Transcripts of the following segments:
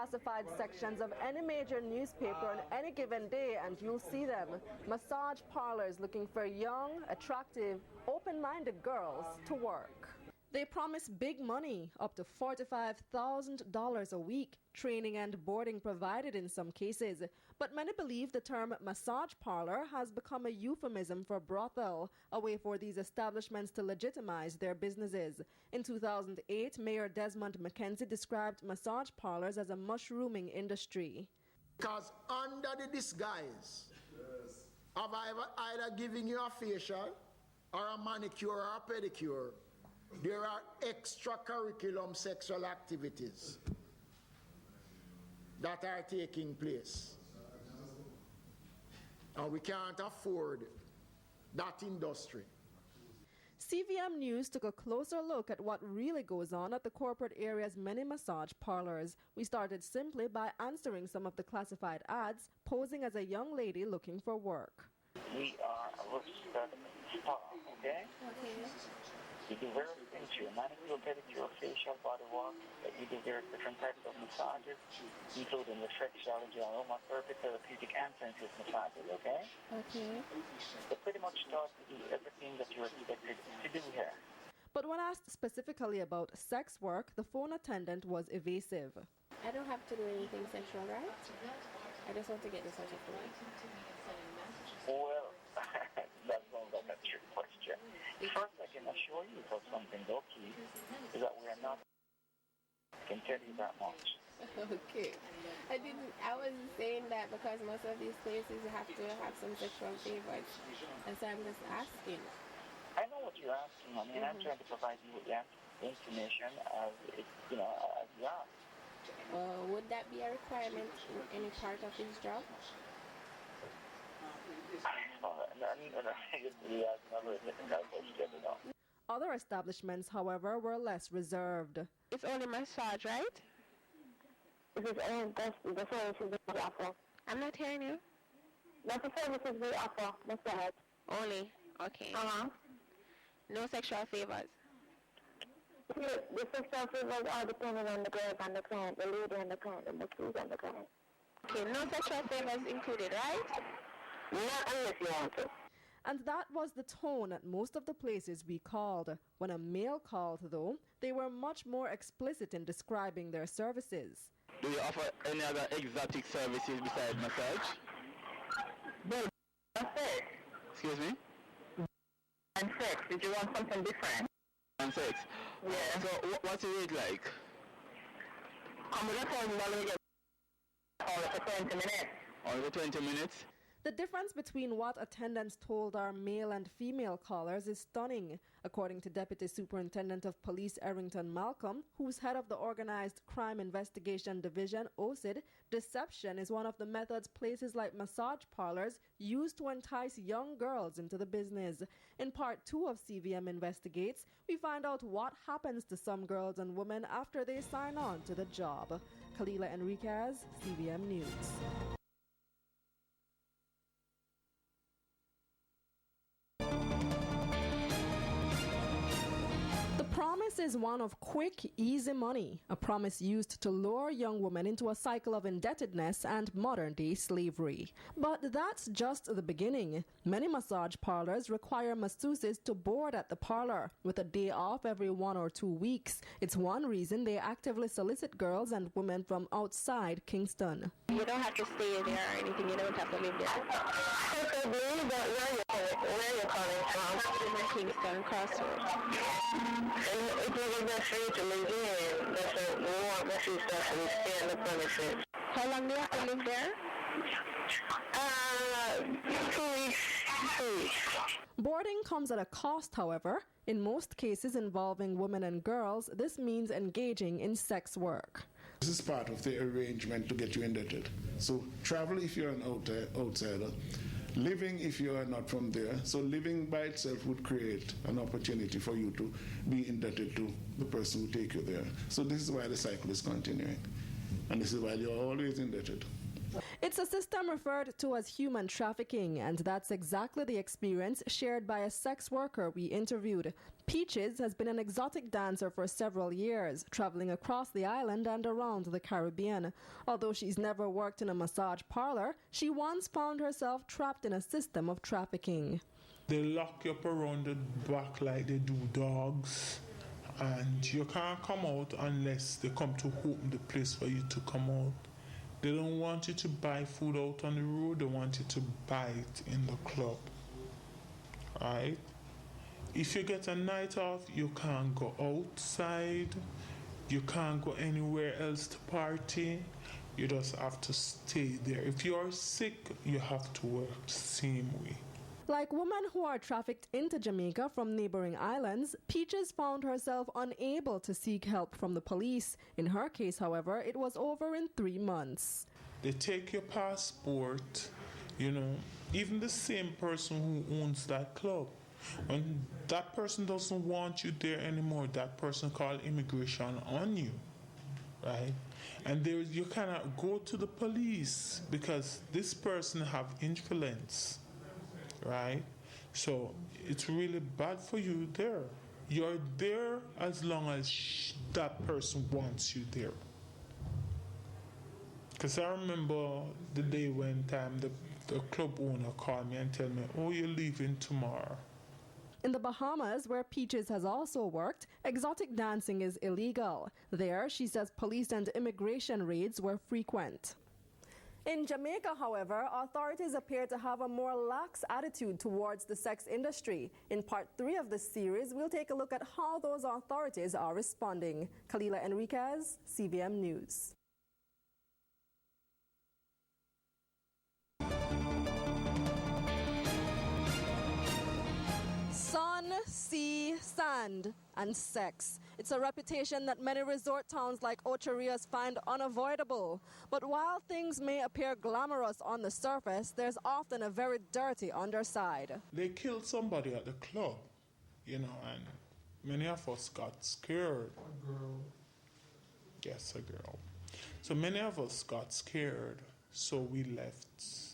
classified sections of any major newspaper on any given day and you'll see them. Massage parlors looking for young, attractive, open-minded girls to work. They promise big money, up to $45,000 a week, training and boarding provided in some cases. But many believe the term massage parlor has become a euphemism for brothel, a way for these establishments to legitimize their businesses. In 2008, Mayor Desmond McKenzie described massage parlors as a mushrooming industry. Because under the disguise of either giving you a facial or a manicure or a pedicure, there are extracurriculum sexual activities that are taking place. And we can't afford that industry. CVM News took a closer look at what really goes on at the corporate area's many massage parlors. We started simply by answering some of the classified ads, posing as a young lady looking for work. We are a registered spa, okay? We do various things here, manicure, pedicure, facial, body wash. We do various different types of massages, including reflexology, aromatherapy, therapeutic, and sensuous massages, okay? So pretty much start to do everything that you're expected to do here. But when asked specifically about sex work, the phone attendant was evasive. I don't have to do anything sexual, right? I just want to get the certificate. Well, that sounds like a trick question. First, I can assure you of something, though, Keith, is that we are not. I can tell you that much. Okay. I was saying that because most of these places have to have some sexual favors. And so I'm just asking. I know what you're asking. I mean, I'm trying to provide you with that information as you ask. Would that be a requirement in any part of this job? Other establishments, however, were less reserved. It's only massage, right? This is only the services we offer. I'm not hearing you. That's the services we offer, massage. Only? Okay. No sexual favors? The sexual favors are dependent on the girl and the client, the lady and the client, the masseuse and the client. Okay, no sexual favors included, right? Not unless you want to. And that was the tone at most of the places we called. When a male called, though, they were much more explicit in describing their services. Do you offer any other exotic services besides massage? No, sex. Excuse me? And sex. Did you want something different? And sex? Yeah. So what's the rate like? I'm going to call it for 20 minutes. Only 20 minutes? The difference between what attendants told our male and female callers is stunning. According to Deputy Superintendent of Police Errington Malcolm, who's head of the Organized Crime Investigation Division, OCID, deception is one of the methods places like massage parlors use to entice young girls into the business. In part 2 of CVM Investigates, we find out what happens to some girls and women after they sign on to the job. Kalilah Enriquez, CVM News. The promise is one of quick, easy money, a promise used to lure young women into a cycle of indebtedness and modern-day slavery. But that's just the beginning. Many massage parlors require masseuses to board at the parlor, with a day off every 1 or 2 weeks. It's one reason they actively solicit girls and women from outside Kingston. You don't have to stay there or anything, you don't have to live there. Where are you calling from? I'm in Kingston, Crossroads. It was best for you to live in. That's the more best you to stay in the premises. How long do you have to live there? 2 weeks. 2 weeks. Boarding comes at a cost, however. In most cases involving women and girls, this means engaging in sex work. This is part of the arrangement to get you indebted. So travel if you're an outsider. Living if you are not from there. So living by itself would create an opportunity for you to be indebted to the person who take you there. So this is why the cycle is continuing. And this is why you're always indebted. It's a system referred to as human trafficking, and that's exactly the experience shared by a sex worker we interviewed. Peaches has been an exotic dancer for several years, traveling across the island and around the Caribbean. Although she's never worked in a massage parlor, she once found herself trapped in a system of trafficking. They lock you up around the back like they do dogs, and you can't come out unless they come to open the place for you to come out. They don't want you to buy food out on the road, they want you to buy it in the club. Right? If you get a night off, you can't go outside, you can't go anywhere else to party, you just have to stay there. If you are sick, you have to work the same way. Like women who are trafficked into Jamaica from neighboring islands, Peaches found herself unable to seek help from the police. In her case, however, it was over in 3 months. They take your passport, even the same person who owns that club. When that person doesn't want you there anymore, that person call immigration on you, right? And you cannot go to the police because this person have influence. Right? So it's really bad for you there. You're there as long as that person wants you there. Because I remember the day when the club owner called me and told me, oh, you're leaving tomorrow. In the Bahamas, where Peaches has also worked, exotic dancing is illegal. There, she says police and immigration raids were frequent. In Jamaica, however, authorities appear to have a more lax attitude towards the sex industry. In part 3 of this series, we'll take a look at how those authorities are responding. Kalilah Enriquez, CBM News. Sun, sea, sand, and sex. It's a reputation that many resort towns like Ocho Rios find unavoidable. But while things may appear glamorous on the surface, there's often a very dirty underside. They killed somebody at the club, and many of us got scared. A girl. Yes, a girl. So many of us got scared, so we left.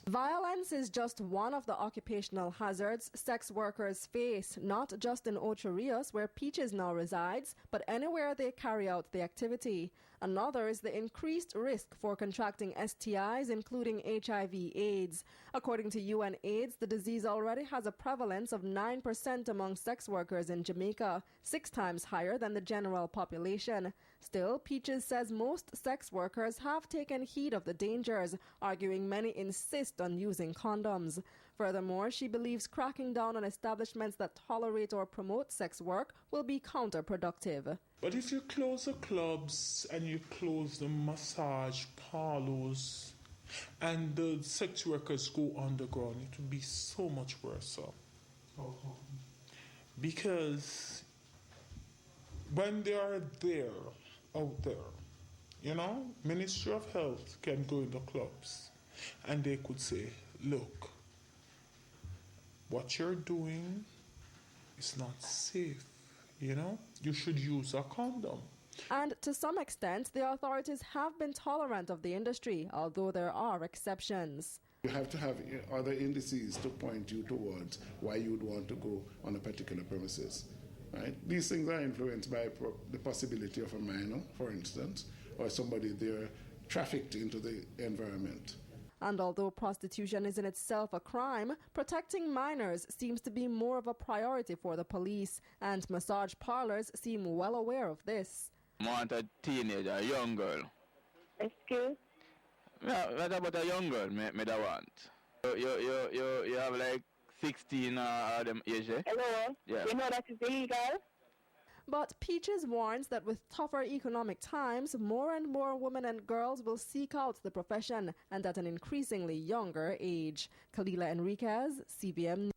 Violence is just one of the occupational hazards sex workers face, not just in Ocho Rios, where Peaches now resides, but anywhere they carry out the activity. Another is the increased risk for contracting STIs, including HIV/AIDS. According to UNAIDS, the disease already has a prevalence of 9% among sex workers in Jamaica, 6 times higher than the general population. Still, Peaches says most sex workers have taken heed of the dangers, arguing many insist on using condoms. Furthermore, she believes cracking down on establishments that tolerate or promote sex work will be counterproductive. But if you close the clubs and you close the massage parlors and the sex workers go underground, it would be so much worse. Because when they are out there, Ministry of Health can go in the clubs and they could say, look, what you're doing is not safe. You should use a condom. And to some extent, the authorities have been tolerant of the industry, although there are exceptions. You have to have other indices to point you towards why you would want to go on a particular premises. Right? These things are influenced by the possibility of a minor, for instance, or somebody there trafficked into the environment. And although prostitution is in itself a crime, protecting minors seems to be more of a priority for the police, and massage parlors seem well aware of this. I want a teenager, a young girl. Excuse? Yeah, what about a young girl, me that want? You have like 16 or them age, eh? Hello? Yeah. You know that is illegal? But Peaches warns that with tougher economic times, more and more women and girls will seek out the profession, and at an increasingly younger age. Kalilah Enriquez, CBM News.